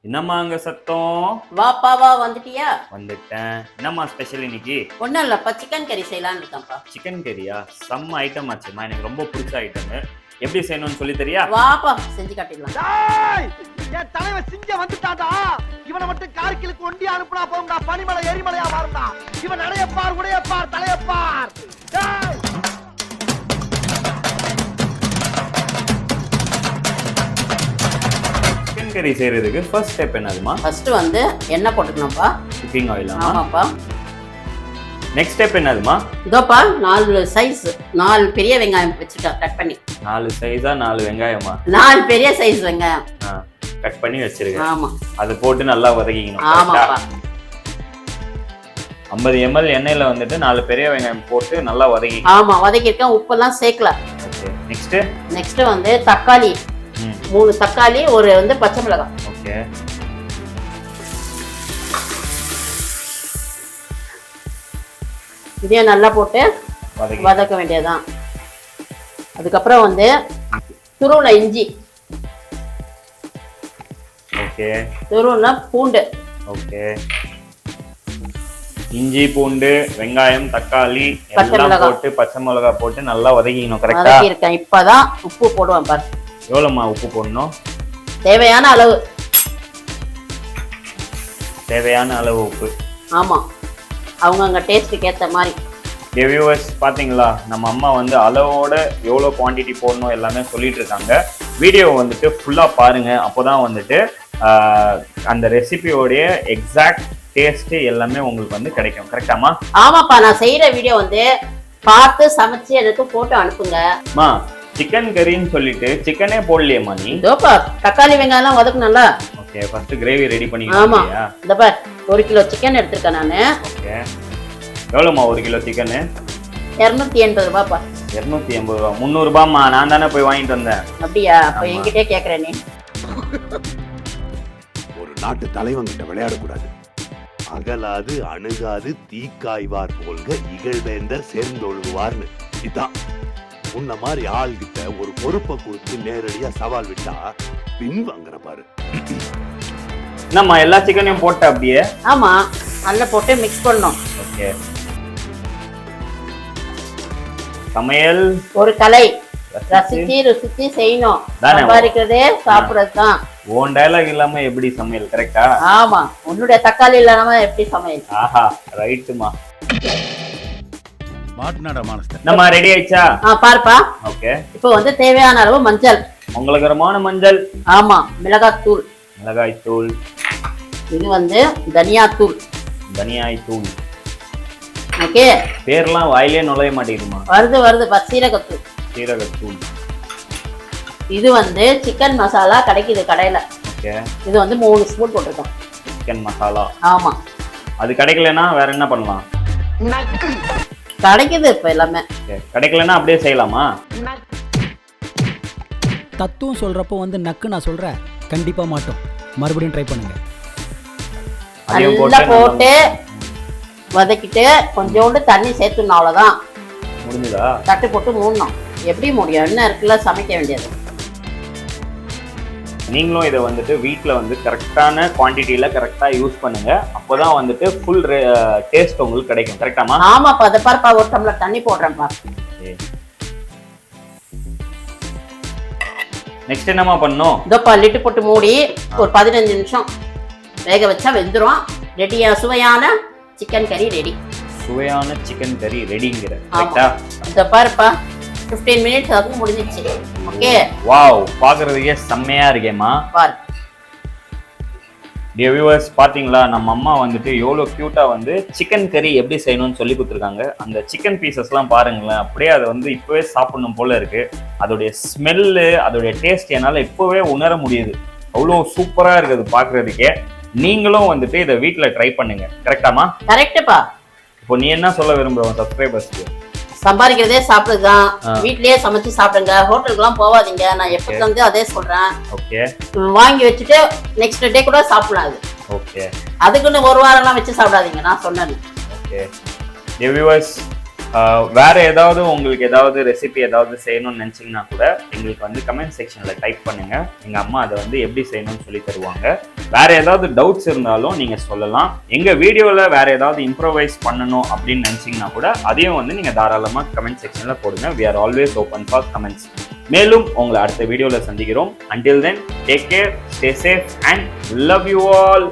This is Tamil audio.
என்னம்மா அங்க சத்தம்? வாப்பா வா வந்துட்டியா? வந்துட்டேன். என்னம்மா ஸ்பெஷல் இன்னைக்கு? ஒன்றும் இல்லைப்பா, சிக்கன் கறி செய்யலான்னு இருக்கேன்ப்பா. சிக்கன் கறியா? செம்ம ஐட்டம் ஆச்சுமா, எனக்கு ரொம்ப பிடிச்ச ஐட்டம். எப்படி செய்யணும்னு சொல்லி தெரியா? வாப்பா செஞ்சு காட்டிடலாம். என் தலைவன் சிங்க வந்துட்டாடா. இவனை மட்டும் கார்கிலுக்கு ஒண்டி அனுப்புனா போகும்டா. பனிமலை எரிமலையா மாறும்டா. இவன் நடையப்பார், உடையப்பார், தலையப்பார். சிக்கன் கறி செய்யறதுக்கு ஃபர்ஸ்ட் ஸ்டெப் என்னதுமா? ஃபர்ஸ்ட் வந்து எண்ணெய் போட்டுக்கணும்ப்பா. Cooking oil. ஆமாப்பா. நெக்ஸ்ட் ஸ்டெப் என்னதுமா? இதோப்பா 4 சைஸ் 4 பெரிய வெங்காயம் வச்சுட்டேன் கட் பண்ணி. 4 சைஸா 4 வெங்காயமா? 4 பெரிய சைஸ் வெங்காயம் கட் பண்ணி வச்சிருக்கேன். ஆமா. அது போட்டு நல்லா வதக்கிக்கணும். ஆமாப்பா. 50 ml எண்ணெயில வந்துட்டு 4 பெரிய வெங்காயம் போட்டு நல்லா வதக்கி. ஆமா, வதக்கிருக்கேன். உப்பெல்லாம் சேர்க்கல. ஓகே. நெக்ஸ்ட் வந்து தக்காளி 3 தக்காளி, ஒரு வந்து பச்சை மிளகாய். ஓகே. இதே நல்லா போட்டு வதக்க வேண்டியதுதான். அதுக்கப்புறம் வந்து துருவுல இஞ்சி. ஓகே. துருவுல பூண்டு. ஓகே. இஞ்சி, பூண்டு, வெங்காயம், தக்காளி எல்லாம் போட்டு பச்சை மிளகாய் போட்டு நல்லா வதக்கிக்கணும். கரெக்ட்டா? வதக்கி இருக்கேன். இப்பதான் உப்பு போடுவேன் பாரு. எவ்வளவுமா உப்பு போடணும்? தேவையான அளவு. தேவையான அளவு உப்பு. ஆமா, அவங்க டேஸ்ட்டுக்கு ஏற்ற மாதிரி. வியூவர்ஸ் பாத்தீங்களா, நம்ம அம்மா வந்து அளவோட எவ்வளோ குவான்டிட்டி போடணும் எல்லாமே சொல்லிட்டு இருக்காங்க. வீடியோ வந்துட்டு ஃபுல்லா பாருங்க, அப்போதான் வந்துட்டு அந்த ரெசிபியோடைய எக்ஸாக்ட் டேஸ்ட் எல்லாமே உங்களுக்கு வந்து கிடைக்கும். கரெக்டாமா? ஆமாப்பா, நான் செய்யற வீடியோ வந்து பார்த்து சமைச்சு எனக்கு போட்டோ அனுப்புங்க. மா, சிக்கன் கறின்னு சொல்லிட்டு சிக்கனே போடலையேம்மா நீ? இதோப்பா தக்காளி வெங்காயம் வதக்கணும்ல. ஓகே, ஃபர்ஸ்ட் கிரேவி ரெடி பண்ணி. ஆமா, இந்த பார் 1 கிலோ சிக்கன் எடுத்துருக்கேன் நானு. ஓகே. எவ்வளோமா 1 kilo chicken? 280 ரூபாய்ப்பா. 280 ரூபா? 300 ரூபாய்மா, நான் தானே போய் வாங்கிட்டு வந்தேன். அப்படியா? அப்ப என்கிட்டே கேக்குறேன் நீ. ஒரு நாட்டு தலைவன் கிட்ட விளையாடக்கூடாது. அகலாது அணுகாது தீக்காய்வார் போல்க இகழ்வேந்தர் சேர்ந்தொழுகுவார்னு. இதான் உன்ன மாதிரி ஆள்கிட்ட ஒரு பொறுப்பை கொடுத்து நேரடியா சவால் விட்டா பின் வாங்குற பாரு. என்னம்மா எல்லா சிக்கனையும் போட்ட அப்படியே? ஆமா, நல்லா போட்டு மிக்ஸ் பண்ணணும். ஓகே. சமையல் ஒரு கலை. ரசிச்சு செய்யணும். சம்பாதிக்கிறதே சாப்பிடறதுதான். ஓன் டயலாக் இல்லாம எப்படி சமையல்? கரெக்டா? ஆமா, உன்னுடைய தக்காளி இல்லாம எப்படி சமையல்? ஆஹா, ரைட்டுமா. மாட்னாடா மானஸ்தர். நம்ம ரெடி ஆயிச்சா? பாருப்பா. ஓகே. இப்போ வந்து தேவையான அளவு மஞ்சள். உங்களுக்கரமான மஞ்சள். ஆமா, மிளகாய் தூள். மிளகாய் தூள். இது வந்து தனியா தூள். தனியாய் தூள். ஓகே. பேர்லாம் வாயிலே நுழைய மாட்டேங்குதுமா. வருது சீரகத்தூள். சீரகத்தூள். இது வந்து சிக்கன் மசாலா கிடைக்குது கடையில. ஓகே. இது வந்து 3 ஸ்பூன் போட்டுருக்கோம். சிக்கன் மசாலா. ஆமா. அது கிடைக்கலனா வேற என்ன பண்ணலாம்? கிடைக்குது இப்ப எல்லாமே. கிடைக்கலனா அப்படியே செய்யலாமா? தத்துவம் சொல்றப்போ வந்து நக்கு நான் சொல்றேன் கண்டிப்பா மாட்டோம். மறுபடியும் ட்ரை பண்ணுங்க. நல்லா போட்டு வதக்கிட்டு கொஞ்சோண்டு தண்ணி சேர்த்துணும். அவ்வளவுதான். முடிஞ்சதா? தட்டு போட்டு மூடணும். எப்படி முடியும்? என்ன இருக்குல்ல, சமைக்க வேண்டியது. நீங்களும் இதை வந்துட்டு வீட்டில் வந்து கரெக்டான குவான்டிட்டியில் கரெக்டாக யூஸ் பண்ணுங்க. அப்போதான் வந்துட்டு ஃபுல் டேஸ்ட் உங்களுக்கு கிடைக்கும். கரெக்டாமா? ஆமாப்பா. அதை பாருப்பா, ஒரு டம்ளர் தண்ணி போடுறேன்ப்பா. நெக்ஸ்ட் என்னமா பண்ணணும்? இதோப்பா லிட்டு போட்டு மூடி ஒரு 15 நிமிஷம் வேக வச்சா வெந்துடும். ரெடியா? சுவையான சிக்கன் கறி ரெடி. சுவையான சிக்கன் கறி ரெடிங்கிற. கரெக்டா? இத பாருப்பா, 15 மினிட்ஸ் ஆகும், முடிஞ்சிச்சு. ஓகே. வாவ், பாக்குறதுக்கே செம்மையா இருக்கேம்மா. பாரு. டியர் வியூவர்ஸ், பாத்தீங்களா நம்ம அம்மா வந்துட்டு எவ்வளவு கியூட்டா வந்து சிக்கன் கறி எப்படி செய்யணும்னு சொல்லி கொடுத்துருக்காங்க. அந்த சிக்கன் பீசஸ்லாம் பாருங்களேன், அப்படியே அதை வந்து இப்பவே சாப்பிடணும் போல இருக்கு. அதோடைய ஸ்மெல்லு, அதோடைய டேஸ்ட் என்னால இப்பவே உணர முடியுது. அவ்வளோ சூப்பரா இருக்குது பாக்குறதுக்கே. நீங்களும் வந்துட்டு இதை வீட்டுல ட்ரை பண்ணுங்க. கரெக்டாமா? கரெக்டுப்பா. இப்போ நீ என்ன சொல்ல விரும்புற சப்ஸ்கிரைபர்ஸ்க்கு? சம்பாதிக்கிறதே சாப்பிடுதான். வீட்லயே சமைச்சு சாப்பிடுங்க. ஹோட்டலுக்கு எல்லாம் போவாதீங்க. நான் எப்பத்துல இருந்து அதே சொல்றேன். ஓகே. வாங்கி வச்சுட்டு நெக்ஸ்ட் டே கூட சாப்பிடலாம். அது ஓகே. அதுக்குன்னு ஒரு வாரம் எல்லாம் வச்சு சாப்பிடாதீங்க, நான் சொன்னேன். ஓகே. வியூவர்ஸ், வேற ஏதாவது உங்களுக்கு ஏதாவது ரெசிபி ஏதாவது செய்யணும்னு நினச்சிங்கன்னா கூட எங்களுக்கு வந்து கமெண்ட் செக்ஷனில் டைப் பண்ணுங்க. எங்கள் அம்மா அதை வந்து எப்படி செய்யணும்னு சொல்லி தருவாங்க. வேற ஏதாவது டவுட்ஸ் இருந்தாலும் நீங்கள் சொல்லலாம். எங்கள் வீடியோவில் வேற ஏதாவது இம்ப்ரோவைஸ் பண்ணணும் அப்படின்னு நினச்சிங்கன்னா கூட அதையும் வந்து நீங்கள் தாராளமாக கமெண்ட் செக்ஷனில் போடுங்க. we are always open for comments. மேலும் உங்களை அடுத்த வீடியோவில் சந்திக்கிறோம். until then take care, stay safe and love you all.